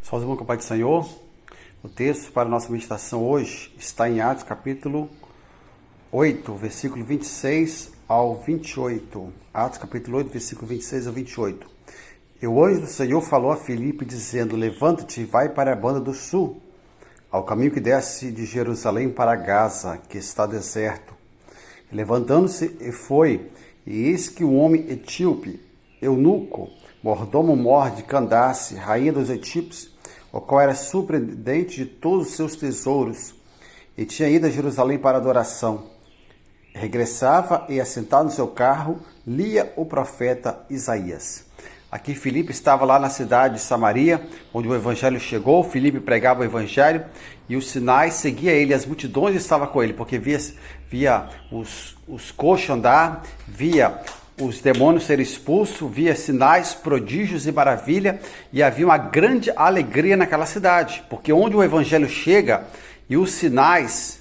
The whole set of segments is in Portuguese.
Salve, irmão, com a paz do Senhor. O texto para a nossa meditação hoje está em Atos capítulo 8, versículo 26 ao 28. Atos capítulo 8, versículo 26 ao 28. E o anjo do Senhor falou a Filipe, dizendo: Levanta-te e vai para a banda do sul, ao caminho que desce de Jerusalém para Gaza, que está deserto. E levantando-se, e foi, e eis que um homem etíope, eunuco, mordomo-mor de Candace, rainha dos etíopes, o qual era surpreendente de todos os seus tesouros, e tinha ido a Jerusalém para adoração. Regressava e, assentado no seu carro, lia o profeta Isaías. Aqui Filipe estava lá na cidade de Samaria, onde o evangelho chegou. Filipe pregava o evangelho e os sinais seguiam ele, as multidões estavam com ele, porque via os coxos andar, via os demônios serem expulsos, via sinais, prodígios e maravilha, e havia uma grande alegria naquela cidade, porque onde o evangelho chega e os sinais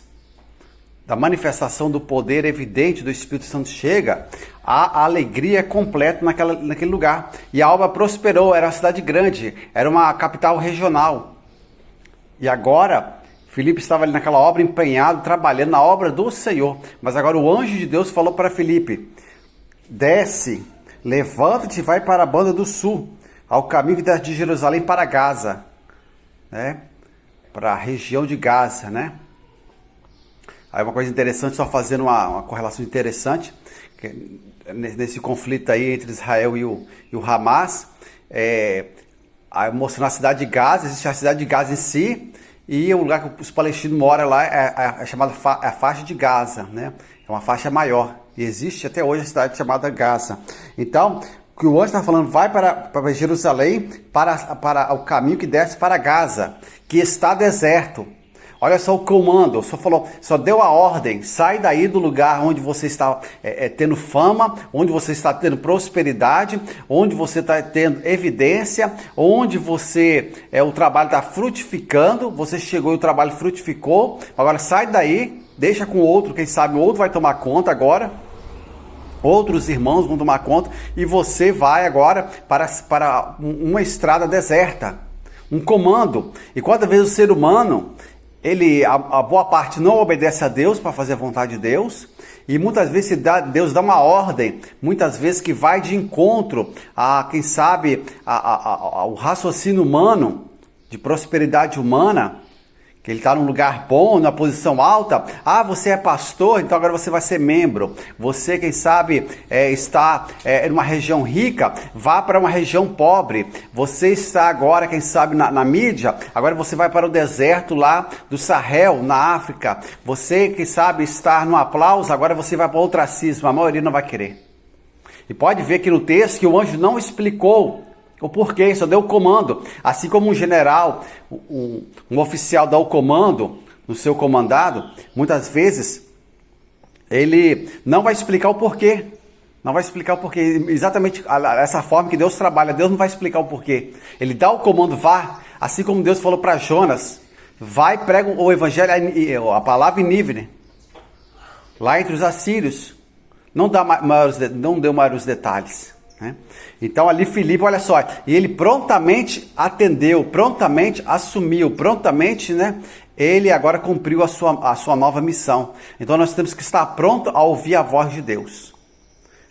da manifestação do poder evidente do Espírito Santo chega, a alegria completa naquele lugar. E a obra prosperou, era uma cidade grande, era uma capital regional. E agora, Filipe estava ali naquela obra empenhado, trabalhando na obra do Senhor. Mas agora o anjo de Deus falou para Filipe: desce, levanta-te e vai para a banda do sul, ao caminho que desce de Jerusalém para Gaza, né? Para a região de Gaza, né? Aí uma coisa interessante, só fazendo uma correlação interessante, nesse conflito aí entre Israel e o Hamas, mostrando a cidade de Gaza. Existe a cidade de Gaza em si, e o lugar que os palestinos moram lá é chamada a faixa de Gaza, né? É uma faixa maior, e existe até hoje a cidade chamada Gaza. Então, o que o anjo está falando, vai para Jerusalém, para o caminho que desce para Gaza, que está deserto. Olha só o comando, só deu a ordem: sai daí do lugar onde você está tendo fama, onde você está tendo prosperidade, onde você está tendo evidência, onde o trabalho está frutificando. Você chegou e o trabalho frutificou, agora sai daí, deixa com outro, quem sabe o outro vai tomar conta agora. Outros irmãos vão tomar conta, e você vai agora para uma estrada deserta, um comando. E quantas vezes o ser humano, a boa parte não obedece a Deus para fazer a vontade de Deus, e muitas vezes Deus dá uma ordem, muitas vezes que vai de encontro a, quem sabe, o raciocínio humano, de prosperidade humana, que ele está num lugar bom, numa posição alta. Ah, você é pastor, então agora você vai ser membro. Você, quem sabe, está em uma região rica, vá para uma região pobre. Você está agora, quem sabe, na mídia, agora você vai para o deserto lá do Sahel, na África. Você, quem sabe, está no aplauso, agora você vai para o ostracismo. A maioria não vai querer. E pode ver que no texto que o anjo não explicou o porquê, só deu o comando. Assim como um general, um oficial dá o comando no seu comandado, muitas vezes ele não vai explicar o porquê. Não vai explicar o porquê. Exatamente essa forma que Deus trabalha. Deus não vai explicar o porquê. Ele dá o comando, vá. Assim como Deus falou para Jonas: vai, prega o evangelho, a palavra em Nínive, lá entre os assírios. Não deu maiores detalhes. Então ali Filipe, olha só, e ele prontamente atendeu, prontamente assumiu, prontamente, né? Ele agora cumpriu a sua nova missão. Então nós temos que estar pronto a ouvir a voz de Deus,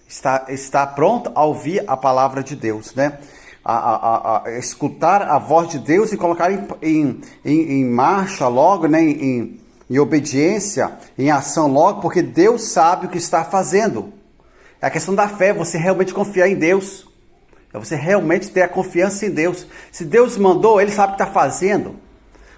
estar pronto a ouvir a palavra de Deus, né? A escutar a voz de Deus e colocar em marcha logo, né? Em obediência, em ação logo, porque Deus sabe o que está fazendo. É a questão da fé, você realmente confiar em Deus. É você realmente ter a confiança em Deus. Se Deus mandou, Ele sabe o que está fazendo.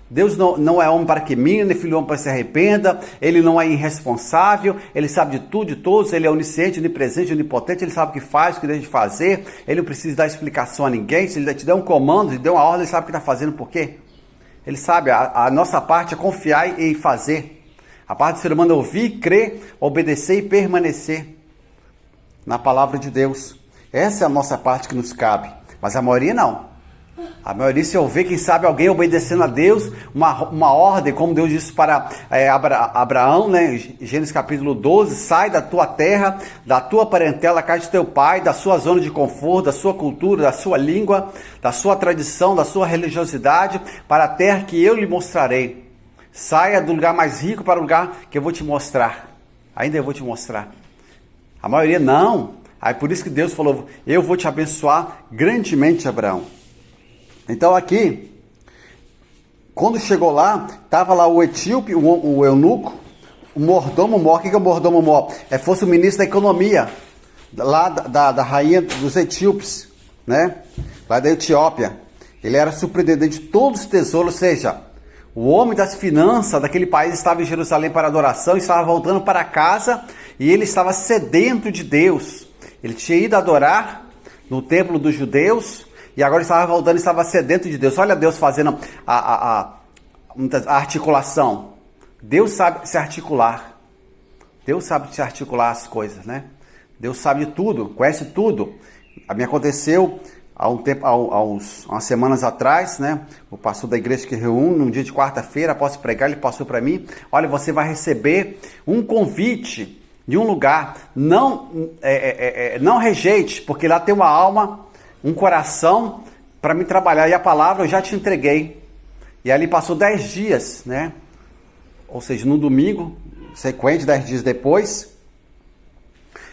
Deus não é homem para que minta, nem filho de homem para que se arrependa. Ele não é irresponsável. Ele sabe de tudo, de todos. Ele é onisciente, onipresente, onipotente. Ele sabe o que faz, o que deixa de fazer. Ele não precisa dar explicação a ninguém. Se Ele te der um comando, te der uma ordem, Ele sabe o que está fazendo, por quê? Ele sabe, a nossa parte é confiar e fazer. A parte do ser humano é ouvir, crer, obedecer e permanecer na palavra de Deus. Essa é a nossa parte que nos cabe, mas a maioria não. A maioria, se eu ver, quem sabe, alguém obedecendo a Deus, uma ordem, como Deus disse para Abraão, né? Gênesis capítulo 12, sai da tua terra, da tua parentela, da casa de teu pai, da sua zona de conforto, da sua cultura, da sua língua, da sua tradição, da sua religiosidade, para a terra que eu lhe mostrarei. Saia do lugar mais rico para o lugar que eu vou te mostrar. Ainda eu vou te mostrar. A maioria não. Aí por isso que Deus falou, eu vou te abençoar grandemente, Abraão. Então aqui, quando chegou lá, estava lá o etíope, o eunuco, o mordomo mor. O que é o mordomo mor? Fosse o ministro da economia, lá da rainha dos etíopes, né? Lá da Etiópia. Ele era superintendente de todos os tesouros, ou seja, o homem das finanças daquele país estava em Jerusalém para adoração, estava voltando para casa e ele estava sedento de Deus. Ele tinha ido adorar no templo dos judeus, e agora estava voltando e estava sedento de Deus. Olha Deus fazendo a articulação. Deus sabe se articular. Deus sabe se articular as coisas, né? Deus sabe de tudo, conhece tudo. Me aconteceu há umas semanas atrás, né? O pastor da igreja que reúne, num dia de quarta-feira, após pregar, ele passou para mim, olha, você vai receber um convite de um lugar. Não rejeite, porque lá tem uma alma, um coração para me trabalhar, e a palavra eu já te entreguei. E ali passou 10 dias, né? Ou seja, no domingo, sequente, 10 dias depois,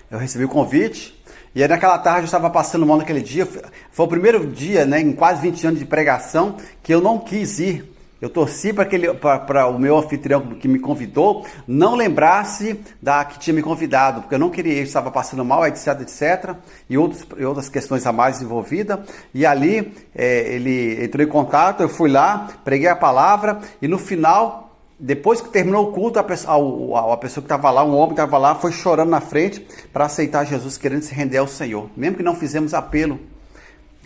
eu recebi o convite, e aí naquela tarde eu estava passando mal naquele dia. Foi o primeiro dia, né, em quase 20 anos de pregação, que eu não quis ir. Eu torci para o meu anfitrião que me convidou não lembrasse que tinha me convidado, porque eu não queria ir, estava passando mal, etc, etc, e outras questões a mais envolvidas. E ali ele entrou em contato, eu fui lá, preguei a palavra, e no final, depois que terminou o culto, a pessoa que estava lá, um homem que estava lá, foi chorando na frente para aceitar Jesus, querendo se render ao Senhor, mesmo que não fizemos apelo.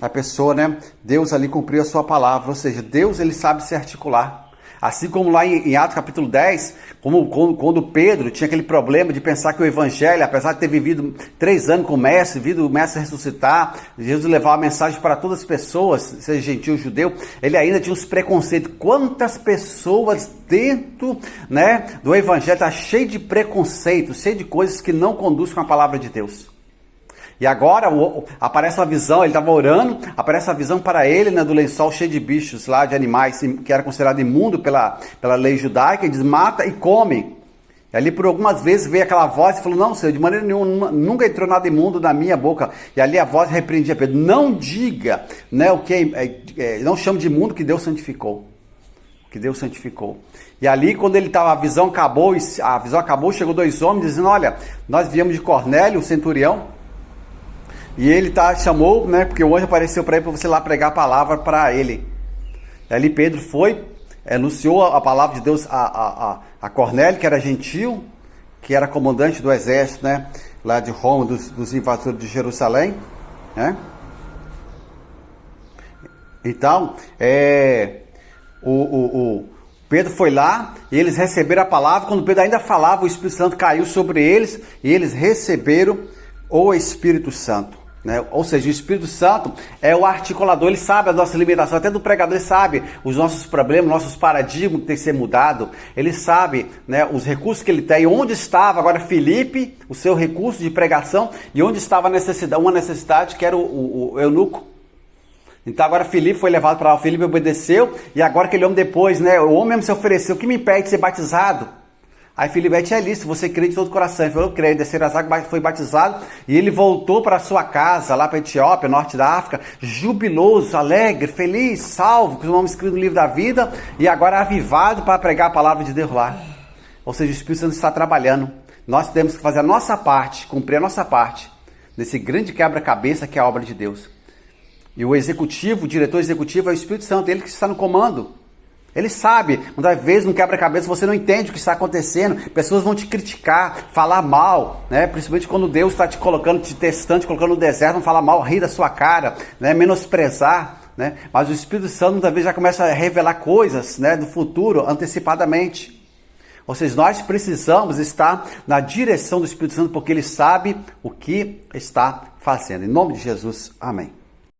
A pessoa, né? Deus ali cumpriu a sua palavra, ou seja, Deus ele sabe se articular. Assim como lá em Atos capítulo 10, quando Pedro tinha aquele problema de pensar que o evangelho, apesar de ter vivido 3 anos com o mestre, vindo o mestre ressuscitar, Jesus levar a mensagem para todas as pessoas, seja gentil ou judeu, ele ainda tinha uns preconceitos. Quantas pessoas dentro, né, do evangelho está cheio de preconceitos, cheio de coisas que não conduzem com a palavra de Deus. E agora aparece uma visão, ele estava orando, aparece uma visão para ele, né, do lençol cheio de bichos lá, de animais, que era considerado imundo pela lei judaica, ele diz, mata e come. E ali por algumas vezes veio aquela voz e falou, não, Senhor, de maneira nenhuma, nunca entrou nada imundo na minha boca. E ali a voz repreendia Pedro, não diga, né, não chame de imundo que Deus santificou. Que Deus santificou. E ali quando a visão acabou, chegou 2 homens dizendo, olha, nós viemos de Cornélio, o centurião, e ele chamou, né, porque o anjo apareceu para ele, para você lá pregar a palavra para ele. E ali Pedro foi, anunciou a palavra de Deus a Cornélio, que era gentil, que era comandante do exército, né, lá de Roma, dos invasores de Jerusalém, né? Então, o Pedro foi lá e eles receberam a palavra. Quando Pedro ainda falava, o Espírito Santo caiu sobre eles e eles receberam o Espírito Santo. Né? Ou seja, o Espírito Santo é o articulador, ele sabe a nossa limitação, até do pregador ele sabe os nossos problemas, nossos paradigmas que tem que ser mudado, ele sabe, né, os recursos que ele tem, onde estava agora Filipe, o seu recurso de pregação, e onde estava uma necessidade que era o eunuco. Então agora Filipe foi levado para lá, Filipe obedeceu, e agora aquele homem depois, né, o homem mesmo se ofereceu, o que me impede de ser batizado? Aí Filipe é lícito, você crê de todo o coração. Ele falou, eu creio, desceram as águas, foi batizado, e ele voltou para a sua casa, lá para a Etiópia, norte da África, jubiloso, alegre, feliz, salvo, com o nome escrito no livro da vida, e agora avivado para pregar a palavra de Deus lá. Ou seja, o Espírito Santo está trabalhando. Nós temos que fazer a nossa parte, cumprir a nossa parte, nesse grande quebra-cabeça que é a obra de Deus. E o executivo, o diretor executivo é o Espírito Santo, ele que está no comando. Ele sabe, muitas vezes no quebra-cabeça você não entende o que está acontecendo, pessoas vão te criticar, falar mal, né? Principalmente quando Deus está te colocando, te testando, te colocando no deserto, vão falar mal, rir da sua cara, né? Menosprezar, né? Mas o Espírito Santo muitas vezes já começa a revelar coisas, né, do futuro antecipadamente. Ou seja, nós precisamos estar na direção do Espírito Santo porque ele sabe o que está fazendo. Em nome de Jesus, amém.